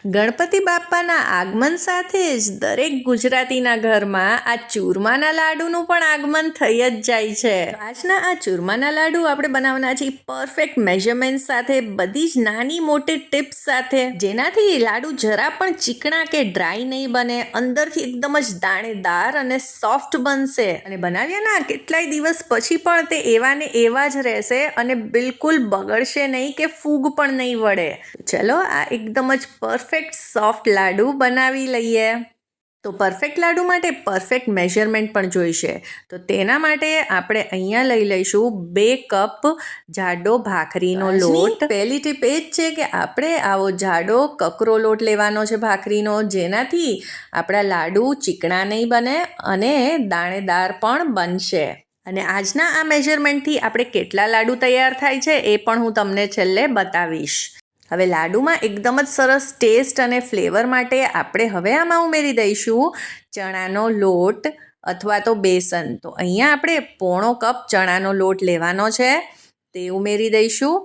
ગણપતિ બાપ્પાના આગમન સાથે જ દરેક ગુજરાતીના ઘરમાં આ ચૂરમાના લાડુનું પણ આગમન થઈ જ જાય છે. આજના આ ચૂરમાના લાડુ આપણે બનાવવાના છીએ પરફેક્ટ મેઝરમેન્ટ સાથે, બધી જ નાની મોટી ટિપ્સ સાથે, જેનાથી લાડુ જરા પણ ચીકણા કે ડ્રાય નહીં બને, અંદરથી એકદમ જ દાણેદાર અને સોફ્ટ બનશે અને બનાવ્યાના કેટલાય દિવસ પછી પણ તે એવા ને એવા જ રહેશે અને બિલકુલ બગડશે નહીં કે ફૂગ પણ નહીં વળે. ચલો આ એકદમ જ પરફેક્ટ સોફ્ટ લાડુ બનાવી લઈએ. તો પરફેક્ટ લાડુ માટે પરફેક્ટ મેઝરમેન્ટ પણ જોઈશે. તો તેના માટે આપણે અહીંયા લઈ લઈશું 2 કપ જાડો ભાખરીનો લોટ. પહેલી ટીપ એ જ છે કે આપણે આવો જાડો કકરો લોટ લેવાનો છે ભાખરીનો, જેનાથી આપણા લાડુ ચીકણા નહીં બને અને દાણેદાર પણ બનશે. અને આજના આ મેઝરમેન્ટથી આપણે કેટલા લાડુ તૈયાર થાય છે એ પણ હું તમને છેલ્લે બતાવીશ. હવે લાડુમાં એકદમ જ સરસ ટેસ્ટ અને ફ્લેવર માટે આપણે હવે આમાં ઉમેરી દઈશું ચણાનો લોટ અથવા તો બેસન. તો અહીંયા આપણે પોણો કપ ચણાનો લોટ લેવાનો છે, તે ઉમેરી દઈશું.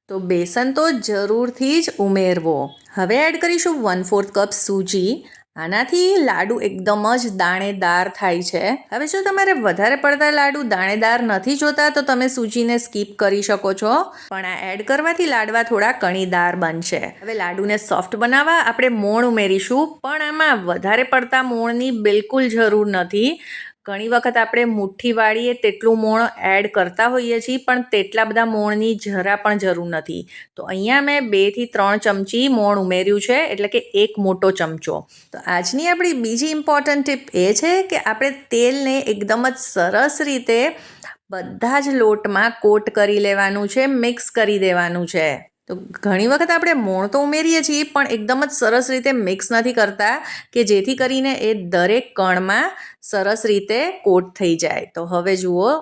તો બેસન તો જરૂરથી જ ઉમેરવો. હવે એડ કરીશું 1/4 કપ સૂજી. આનાથી લાડુ એકદમ જ દાણેદાર થાય છે. હવે જો તમારે વધારે પડતા લાડુ દાણેદાર નથી જોતા તો તમે સૂજીને સ્કીપ કરી શકો છો, પણ આ એડ કરવાથી લાડવા થોડા કણીદાર બનશે. હવે લાડુને સોફ્ટ બનાવવા આપણે મોણ ઉમેરીશું, પણ આમાં વધારે પડતા મોણની બિલકુલ જરૂર નથી. ઘણી વખત આપણે મુઠ્ઠી વાળીએ તેટલું મોણ એડ કરતા હોઈએ છીએ, પણ તેટલા બધા મોણની જરા પણ જરૂર નથી. તો અહીંયા મેં 2 થી 3 ચમચી મોણ ઉમેર્યું છે, એટલે કે 1 મોટો ચમચો. તો આજની આપણી બીજી ઇમ્પોર્ટન્ટ ટીપ એ છે કે આપણે તેલને એકદમ જ સરસ રીતે બધા જ લોટમાં કોટ કરી લેવાનું છે, મિક્સ કરી દેવાનું છે. તો ઘણી વખત આપણે મોણ તો ઉમેરીએ છીએ, પણ એકદમ જ સરસ રીતે મિક્સ નથી કરતા કે જેથી કરીને એ દરેક કણમાં સરસ રીતે કોટ થઈ જાય. તો હવે જુઓ,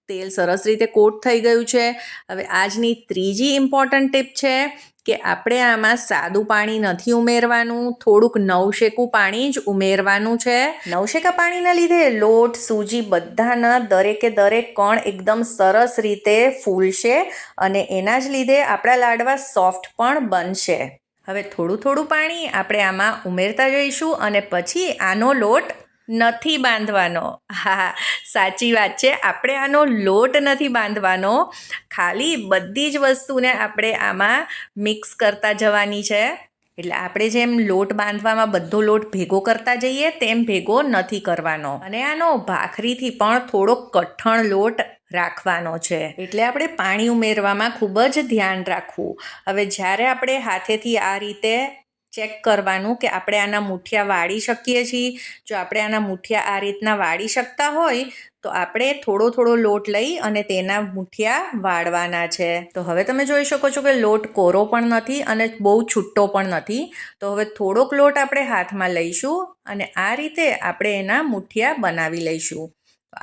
તેલ સરસ રીતે કોટ થઈ ગયું છે. હવે આજની ત્રીજી ઇમ્પોર્ટન્ટ ટીપ છે કે આપણે આમાં સાદું પાણી નથી ઉમેરવાનું, થોડુંક નવશેકું પાણી જ ઉમેરવાનું છે. નવશેકા પાણીના લીધે લોટ, સૂજી બધાના દરેકે દરેક કણ એકદમ સરસ રીતે ફૂલશે અને એના જ લીધે આપણા લાડવા સોફ્ટ પણ બનશે. હવે થોડું થોડું પાણી આપણે આમાં ઉમેરતા જઈશું અને પછી આનો લોટ નથી બાંધવાનો. હા, સાચી વાત છે, આપણે આનો લોટ નથી બાંધવાનો, ખાલી બધી જ વસ્તુને આપણે આમાં મિક્સ કરતા જવાની છે. એટલે આપણે જેમ લોટ બાંધવામાં બધો લોટ ભેગો કરતા જઈએ તેમ ભેગો નથી કરવાનો. અને આનો ભાખરીથી પણ થોડો કઠણ લોટ રાખવાનો છે, એટલે આપણે પાણી ઉમેરવામાં ખૂબ જ ધ્યાન રાખવું. હવે જ્યારે આપણે હાથેથી આ રીતે ચેક કરવાનું કે આપણે આના મૂઠિયા વાળી શકીએ છીએ. જો આપણે આના મૂઠિયા આ રીતના વાળી શકતા હોય તો આપણે થોડો થોડો લોટ લઈ અને તેના મૂઠિયા વાળવાના છે. તો હવે તમે જોઈ શકો છો કે લોટ કોરો પણ નથી અને બહુ છૂટો પણ નથી. તો હવે થોડોક લોટ આપણે હાથમાં લઈશું અને આ રીતે આપણે એના મૂઠિયા બનાવી લઈશું.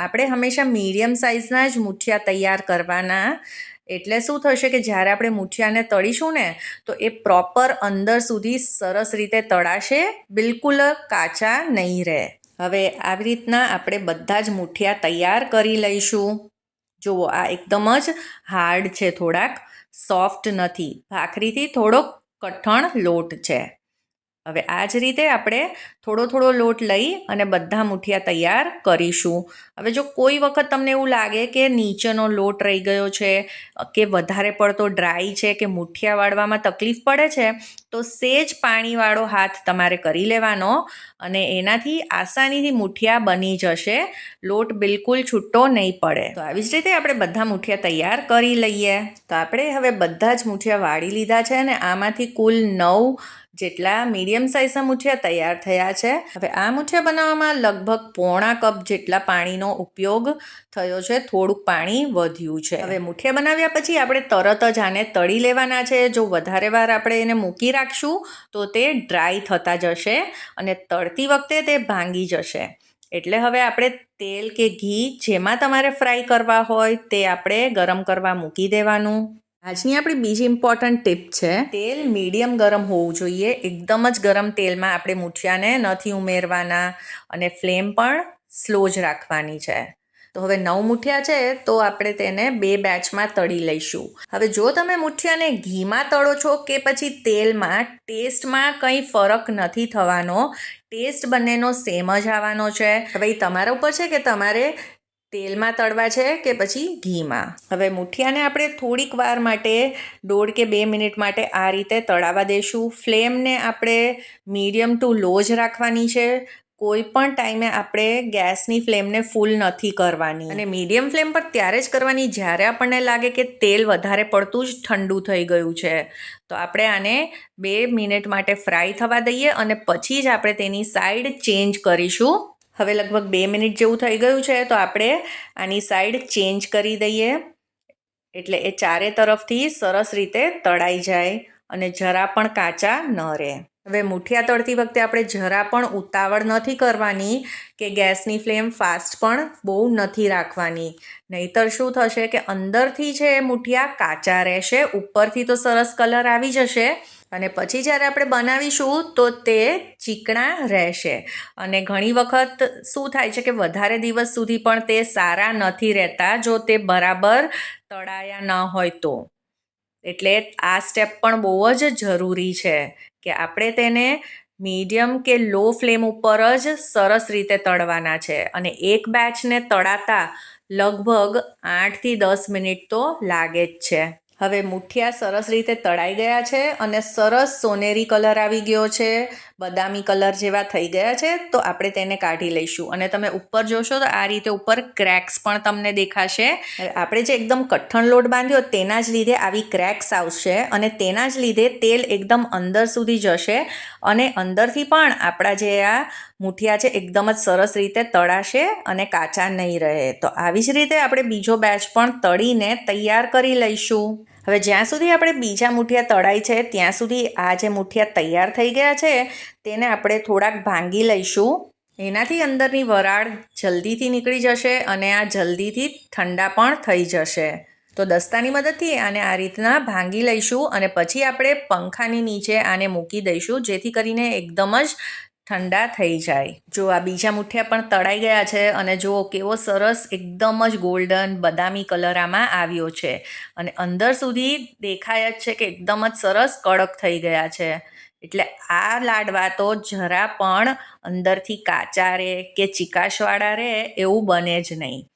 આપણે હંમેશા મીડિયમ સાઇઝના જ મૂઠિયા તૈયાર કરવાના. એટલે શું થશે કે જ્યારે આપણે મૂઠિયાને તળીશું ને તો એ પ્રોપર અંદર સુધી સરસ રીતે તળાશે, બિલકુલ કાચા નહીં રહે. હવે આવી રીતના આપણે બધા જ મૂઠિયા તૈયાર કરી લઈશું. જુઓ, આ એકદમ જ હાર્ડ છે, થોડાક સોફ્ટ નથી, ભાખરીથી થોડોક કઠણ લોટ છે. હવે આ જ રીતે આપણે થોડો થોડો લોટ લઈ અને બધા મૂઠિયા તૈયાર કરીશું. હવે જો કોઈ વખત તમને એવું લાગે કે નીચેનો લોટ રહી ગયો છે કે વધારે પડતો ડ્રાય છે કે મૂઠિયા વાળવામાં તકલીફ પડે છે, તો સેજ પાણીવાળો હાથ તમારે કરી લેવાનો અને એનાથી આસાનીથી મૂઠિયા બની જશે. લોટ બિલકુલ છૂટો નહીં પડે. તો આવી જ રીતે આપણે બધા મૂઠિયા તૈયાર કરી લઈએ. તો આપણે હવે બધા જ મૂઠિયા વાળી લીધા છે અને આમાંથી કુલ 9 જેટલા મીડિયમ સાઇઝના મૂઠિયા તૈયાર થયા છે. હવે આ મૂઠિયા બનાવવામાં લગભગ પોણા કપ જેટલા પાણીનો ઉપયોગ થયો છે, થોડુંક પાણી વધ્યું છે. હવે મૂઠિયા બનાવ્યા પછી આપણે તરત જ આને તળી લેવાના છે. જો વધારે વાર આપણે એને મૂકી રાખશું તો તે ડ્રાય થતા જશે અને તળતી વખતે તે ભાંગી જશે. એટલે હવે આપણે તેલ કે ઘી જેમાં તમારે ફ્રાય કરવા હોય તે આપણે ગરમ કરવા મૂકી દેવાનું. આજની આપણી બીજી ઇમ્પોર્ટન્ટ ટીપ છે, તેલ મીડિયમ ગરમ હોવું જોઈએ. એકદમ જ ગરમ તેલમાં આપણે મૂઠિયાને નથી ઉમેરવાના અને ફ્લેમ પણ સ્લો જ રાખવાની છે. તો હવે 9 મુઠિયા છે તો આપણે તેને 2 બેચમાં તળી લઈશું. હવે જો તમે મુઠિયાને ઘીમાં તળો છો કે પછી તેલમાં, ટેસ્ટમાં કંઈ ફરક નથી થવાનો. ટેસ્ટ બંનેનો સેમ જ આવવાનો છે. હવે તમારા ઉપર છે કે તમારે તેલમાં તળવા છે કે પછી ઘીમાં. હવે મુઠિયાને આપણે થોડીક વાર માટે 1.5 કે 2 મિનિટ માટે આ રીતે તળાવવા દઈશું. ફ્લેમને આપણે મીડિયમ ટુ લો જ રાખવાની છે. કોઈ પણ ટાઈમે આપણે ગેસની ફ્લેમને ફૂલ નથી કરવાની, અને મીડિયમ ફ્લેમ પર ત્યારે જ કરવાની જ્યારે આપણને લાગે કે તેલ વધારે પડતું જ ઠંડુ થઈ ગયું છે. તો આપણે આને 2 મિનિટ માટે ફ્રાય થવા દઈએ અને પછી જ આપણે તેની સાઈડ ચેન્જ કરીશું. હવે લગભગ 2 મિનિટ જેવું થઈ ગયું છે તો આપણે આની સાઈડ ચેન્જ કરી દઈએ, એટલે એ ચારે તરફથી સરસ રીતે તળાઈ જાય અને જરા પણ કાચા ન રહે. હવે મુઠિયા તળતી વખતે આપણે જરા પણ ઉતાવળ નથી કરવાની કે ગેસની ફ્લેમ ફાસ્ટ પણ બહુ નથી રાખવાની. નહીંતર શું થશે કે અંદરથી છે મુઠિયા કાચા રહેશે, ઉપરથી તો સરસ કલર આવી જશે અને પછી જ્યારે આપણે બનાવીશું તો તે ચીકણા રહેશે. અને ઘણી વખત શું થાય છે કે વધારે દિવસ સુધી પણ તે સારા નથી રહેતા જો તે બરાબર તળાયા ન હોય તો. એટલે આ સ્ટેપ પણ બહુ જ જરૂરી છે કે આપણે તેને મીડિયમ કે લો ફ્લેમ ઉપર જ સરસ રીતે તળવાના છે. અને એક બેચને તળાતા લગભગ 8 થી 10 મિનિટ તો લાગે જ છે. હવે મુઠિયા સરસ રીતે તળાઈ ગયા છે અને સરસ સોનેરી કલર આવી ગયો છે, બદામી કલર જેવા થઈ ગયા છે. તો આપણે તેને કાઢી લઈશું અને તમે ઉપર જોશો તો આ રીતે ઉપર ક્રેક્સ પણ તમને દેખાશે. આપણે જે એકદમ કઠણ લોટ બાંધ્યો તેના જ લીધે આવી ક્રેક્સ આવશે અને તેના જ લીધે તેલ એકદમ અંદર સુધી જશે અને અંદરથી પણ આપણા જે આ મુઠિયા છે એકદમ જ સરસ રીતે તળાશે અને કાચા નહીં રહે. તો આવી જ રીતે આપણે બીજો બેચ પણ તળીને તૈયાર કરી લઈશું. હવે જ્યાં સુધી આપણે બીજા મુઠિયા તળાય છે ત્યાં સુધી આ જે મુઠિયા તૈયાર થઈ ગયા છે તેને આપણે થોડાક ભાંગી લઈશું. એનાથી અંદરની વરાળ જલ્દીથી નીકળી જશે અને આ જલ્દીથી ઠંડા પણ થઈ જશે. તો દસ્તાની મદદથી આને આ રીતના ભાંગી લઈશું અને પછી આપણે પંખાની નીચે આને મૂકી દઈશું જેથી કરીને એકદમ જ ઠંડા થઈ જાય. જો આ બીજા મુઠિયા પણ તળાઈ ગયા છે અને જુઓ કેવો સરસ એકદમ જ ગોલ્ડન બદામી કલર આમાં આવ્યો છે અને અંદર સુધી દેખાય જ છે કે એકદમ જ સરસ કડક થઈ ગયા છે. એટલે આ લાડવા તો જરા પણ અંદરથી કાચા રહે કે ચીકાશવાળા રહે એવું બને જ નહીં.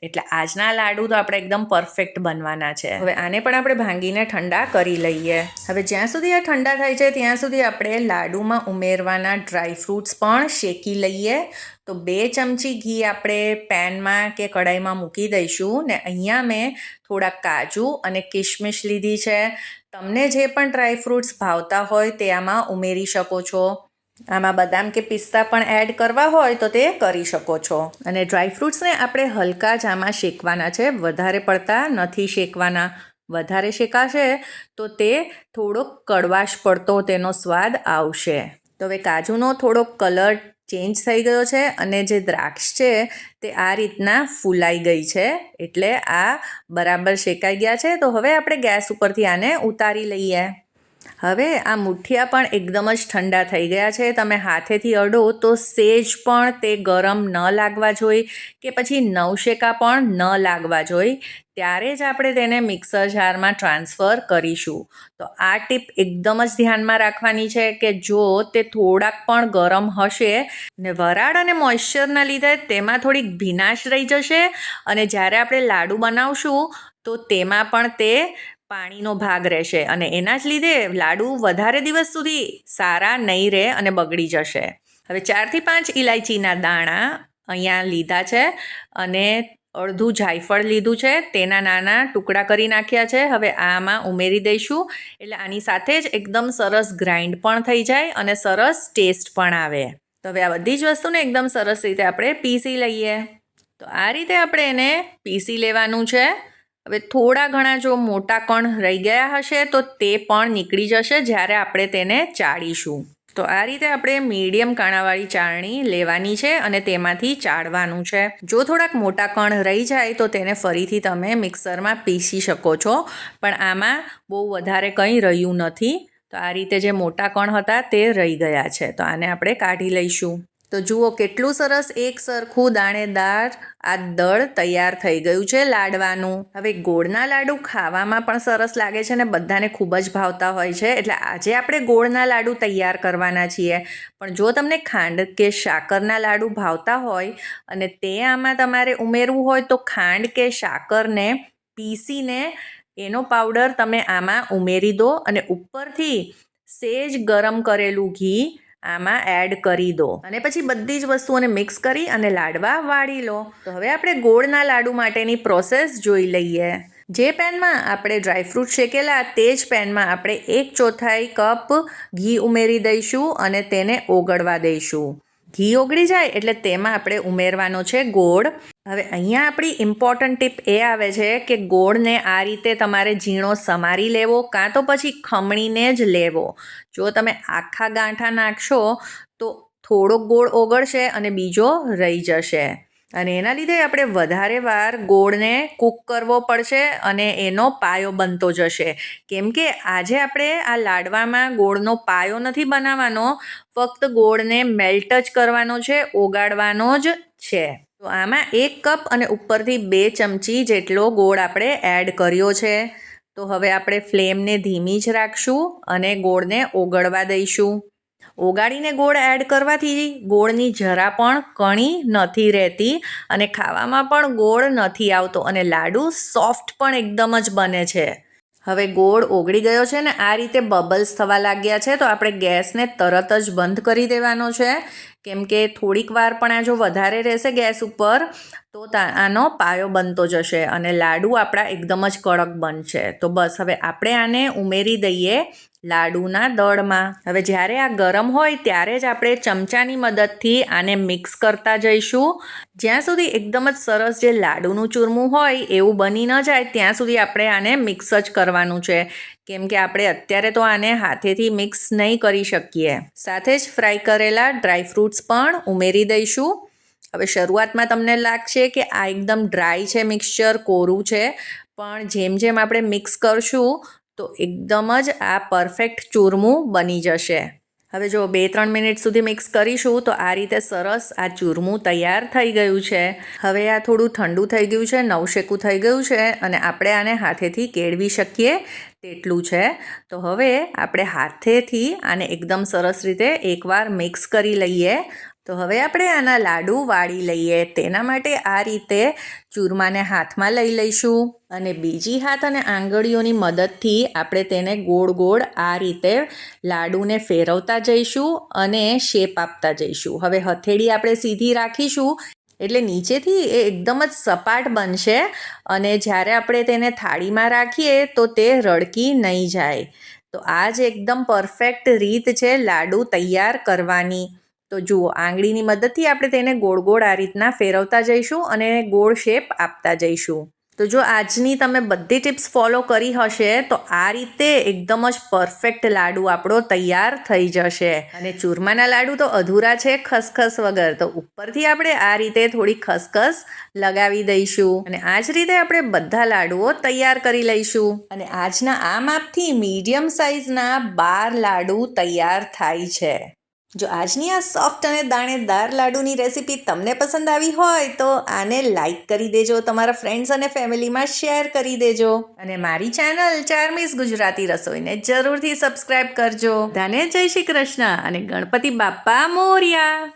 એટલે આજના લાડુ તો આપણે એકદમ પરફેક્ટ બનવાના છે. હવે આને પણ આપણે ભાંગીને ઠંડા કરી લઈએ. હવે જ્યાં સુધી આ ઠંડા થાય છે ત્યાં સુધી આપણે લાડુમાં ઉમેરવાના ડ્રાયફ્રૂટ્સ પણ શેકી લઈએ. તો 2 ચમચી ઘી આપણે પેનમાં કે કઢાઈમાં મૂકી દઈશું ને અહીંયા મેં થોડાક કાજુ અને કિશમિશ લીધી છે. તમને જે પણ ડ્રાયફ્રૂટ્સ ભાવતા હોય તે આમાં ઉમેરી શકો છો. આમાં બદામ કે પિસ્તા પણ એડ કરવા હોય તો તે કરી શકો છો. અને ડ્રાયફ્રૂટ્સને આપણે હલકા જ આમાં શેકવાના છે, વધારે પડતા નથી શેકવાના. વધારે શેકાશે તો તે થોડોક કડવાશ પડતો તેનો સ્વાદ આવશે. તો હવે કાજુનો થોડોક કલર ચેન્જ થઈ ગયો છે અને જે દ્રાક્ષ છે તે આ રીતના ફૂલાઈ ગઈ છે, એટલે આ બરાબર શેકાઈ ગયા છે. તો હવે આપણે ગેસ ઉપરથી આને ઉતારી લઈએ. હવે આ મુઠિયા પણ એકદમ જ ઠંડા થઈ ગયા છે. તમે હાથેથી અડો તો સેજ પણ તે ગરમ ન લાગવા જોઈએ કે પછી નવશેકા પણ ન લાગવા જોઈએ. ત્યારે જ આપણે તેને મિક્સર જારમાં ટ્રાન્સફર કરીશું. તો આ ટીપ એકદમ જ ધ્યાનમાં રાખવાની છે કે જો તે થોડાક પણ ગરમ હશે ને વરાળ અને મોઇશ્ચરના લીધે તેમાં થોડીક ભીનાશ રહી જશે અને જ્યારે આપણે લાડુ બનાવશું તો તેમાં પણ તે પાણીનો ભાગ રહેશે અને એના જ લીધે લાડુ વધારે દિવસ સુધી સારા નહીં રહે અને બગડી જશે. હવે 4 થી 5 ઇલાયચીના દાણા અહીંયા લીધા છે અને અડધું જાયફળ લીધું છે, તેના નાના ટુકડા કરી નાખ્યા છે. હવે આમાં ઉમેરી દઈશું એટલે આની સાથે જ એકદમ સરસ ગ્રાઇન્ડ પણ થઈ જાય અને સરસ ટેસ્ટ પણ આવે. તો હવે આ બધી જ વસ્તુને એકદમ સરસ રીતે આપણે પીસી લઈએ. તો આ રીતે આપણે એને પીસી લેવાનું છે. હવે થોડા ઘણા જો મોટા કણ રહી ગયા હશે તો તે પણ નીકળી જશે જ્યારે આપણે તેને ચાળીશું. તો આ રીતે આપણે મીડિયમ કાણાવાળી ચાળણી લેવાની છે અને તેમાંથી ચાળવાનું છે. જો થોડાક મોટા કણ રહી જાય તો તેને ફરીથી તમે મિક્સરમાં પીસી શકો છો, પણ આમાં બહુ વધારે કંઈ રહ્યું નથી. તો આ રીતે જે મોટા કણ હતા તે રહી ગયા છે. તો આને આપણે કાઢી લઈશું. તો જુઓ કેટલું સરસ એક સરખું દાણેદાર આ દળ તૈયાર થઈ ગયું છે લાડવાનું. હવે ગોળના લાડુ ખાવામાં પણ સરસ લાગે છે અને બધાને ખૂબ જ ભાવતા હોય છે. એટલે આજે આપણે ગોળના લાડુ તૈયાર કરવાના છીએ. પણ જો તમને ખાંડ કે સાકરના લાડુ ભાવતા હોય અને તે આમાં તમારે ઉમેરવું હોય તો ખાંડ કે સાકરને પીસીને એનો પાવડર તમે આમાં ઉમેરી દો અને ઉપરથી સેજ ગરમ કરેલું ઘી આમાં એડ કરી દો અને પછી બધી જ વસ્તુઓને મિક્સ કરી અને લાડવા વાળી લો. તો હવે આપણે ગોળના લાડુ માટેની પ્રોસેસ જોઈ લઈએ. જે પેનમાં આપણે ડ્રાયફ્રૂટ શેકેલા તે જ પેનમાં આપણે 1/4 કપ ઘી ઉમેરી દઈશું અને તેને ઓગળવા દઈશું. ઘી ઓગળી જાય એટલે તેમાં આપણે ઉમેરવાનો છે ગોળ. હવે અહીંયા આપણી ઇમ્પોર્ટન્ટ ટીપ એ આવે છે કે ગોળને આ રીતે તમારે ઝીણો સમારી લેવો કાં તો પછી ખમણીને જ લેવો. જો તમે આખા ગાંઠા નાખશો તો થોડોક ગોળ ઓગળશે અને બીજો રહી જશે અને એના લીધે આપણે વધારે વાર ગોળને કૂક કરવો પડશે અને એનો પાયો બનતો જશે. કેમ કે આજે આપણે આ લાડવામાં ગોળનો પાયો નથી બનાવવાનો, ફક્ત ગોળને મેલ્ટ જ કરવાનો છે, ઓગાળવાનો જ છે. તો આમાં 1 કપ અને ઉપરથી 2 ચમચી જેટલો ગોળ આપણે એડ કર્યો છે. તો હવે આપણે ફ્લેમને ધીમી જ રાખશું અને ગોળને ઓગળવા દઈશું. ઓગાળીને ગોળ એડ કરવાથી ગોળની જરા પણ કણી નથી રહેતી અને ખાવામાં પણ ગોળ નથી આવતો અને લાડુ સોફ્ટ પણ એકદમ જ બને છે. હવે ગોળ ઓગળી ગયો છે ને આ રીતે બબલ્સ થવા લાગ્યા છે તો આપણે ગેસને તરત જ બંધ કરી દેવાનો છે. કેમ કે થોડીક વાર પણ આ જો વધારે રહેશે ગેસ ઉપર તો આનો પાયો બનતો જશે અને લાડુ આપણા એકદમ જ કડક બનશે. તો બસ હવે આપણે આને ઉમેરી દઈએ લાડુના દળમાં. હવે જ્યારે આ ગરમ હોય ત્યારે જ આપણે ચમચાની મદદથી આને મિક્સ કરતા જઈશું. જ્યાં સુધી એકદમ જ સરસ જે લાડુનું ચૂરમું હોય એવું બની ન જાય ત્યાં સુધી આપણે આને મિક્સ જ કરવાનું છે. કેમ કે આપણે અત્યારે તો આને હાથેથી મિક્સ નહીં કરી શકીએ. સાથે જ ફ્રાય કરેલા ડ્રાયફ્રૂટ્સ પણ ઉમેરી દઈશું. હવે શરૂઆતમાં તમને લાગશે કે આ એકદમ ડ્રાય છે, મિક્સચર કોરું છે, પણ જેમ જેમ આપણે મિક્સ કરશું તો એકદમ જ આ પરફેક્ટ ચૂરમું બની જશે. હવે જો 2-3 મિનિટ સુધી મિક્સ કરીશું તો આ રીતે સરસ આ ચૂરમું તૈયાર થઈ ગયું છે. હવે આ થોડું ઠંડુ થઈ ગયું છે, નવશેકું થઈ ગયું છે અને આપણે આને હાથેથી કેળવી શકીએ તેટલું છે. તો હવે આપણે હાથેથી આને એકદમ સરસ રીતે એકવાર મિક્સ કરી લઈએ. તો હવે આપણે આના લાડુ વાળી લઈએ. તેના માટે આ રીતે ચૂરમાને હાથમાં લઈ લઈશું અને બીજી હાથ અને આંગળીઓની મદદથી આપણે તેને ગોળ ગોળ આ રીતે લાડુને ફેરવતા જઈશું અને શેપ આપતા જઈશું. હવે હથેળી આપણે સીધી રાખીશું એટલે નીચેથી એ એકદમ જ સપાટ બનશે અને જ્યારે આપણે તેને થાળીમાં રાખીએ તો તે રળકી નહીં જાય. તો આ જ એકદમ પરફેક્ટ રીત છે લાડુ તૈયાર કરવાની. તો જુઓ આંગળીની મદદથી આપણે તેને ગોળ ગોળ આ રીતના ફેરવતા જઈશું અને ગોળ શેપ આપતા જઈશું. તો જો આજની તમે બધી ટિપ્સ ફોલો કરી હશે તો આ રીતે એકદમ જ પરફેક્ટ લાડુ આપણો તૈયાર થઈ જશે. અને ચૂરમાના લાડુ તો અધૂરા છે ખસખસ વગર. તો ઉપરથી આપણે આ રીતે થોડી ખસખસ લગાવી દઈશું અને આ જ રીતે આપણે બધા લાડુઓ તૈયાર કરી લઈશું. અને આજના આ માપથી મીડિયમ સાઇઝના 12 લાડુ તૈયાર થાય છે. જો આજની આ સોફ્ટ અને દાણેદાર લાડુની રેસીપી તમને પસંદ આવી હોય તો આને લાઈક કરી દેજો, તમારા ફ્રેન્ડ્સ અને ફેમિલીમાં શેર કરી દેજો અને મારી ચેનલ ચાર્મીસ ગુજરાતી રસોઈને જરૂરથી સબસ્ક્રાઈબ કરજો. બધાને જય શ્રી કૃષ્ણ અને ગણપતિ બાપ્પા મોર્યા.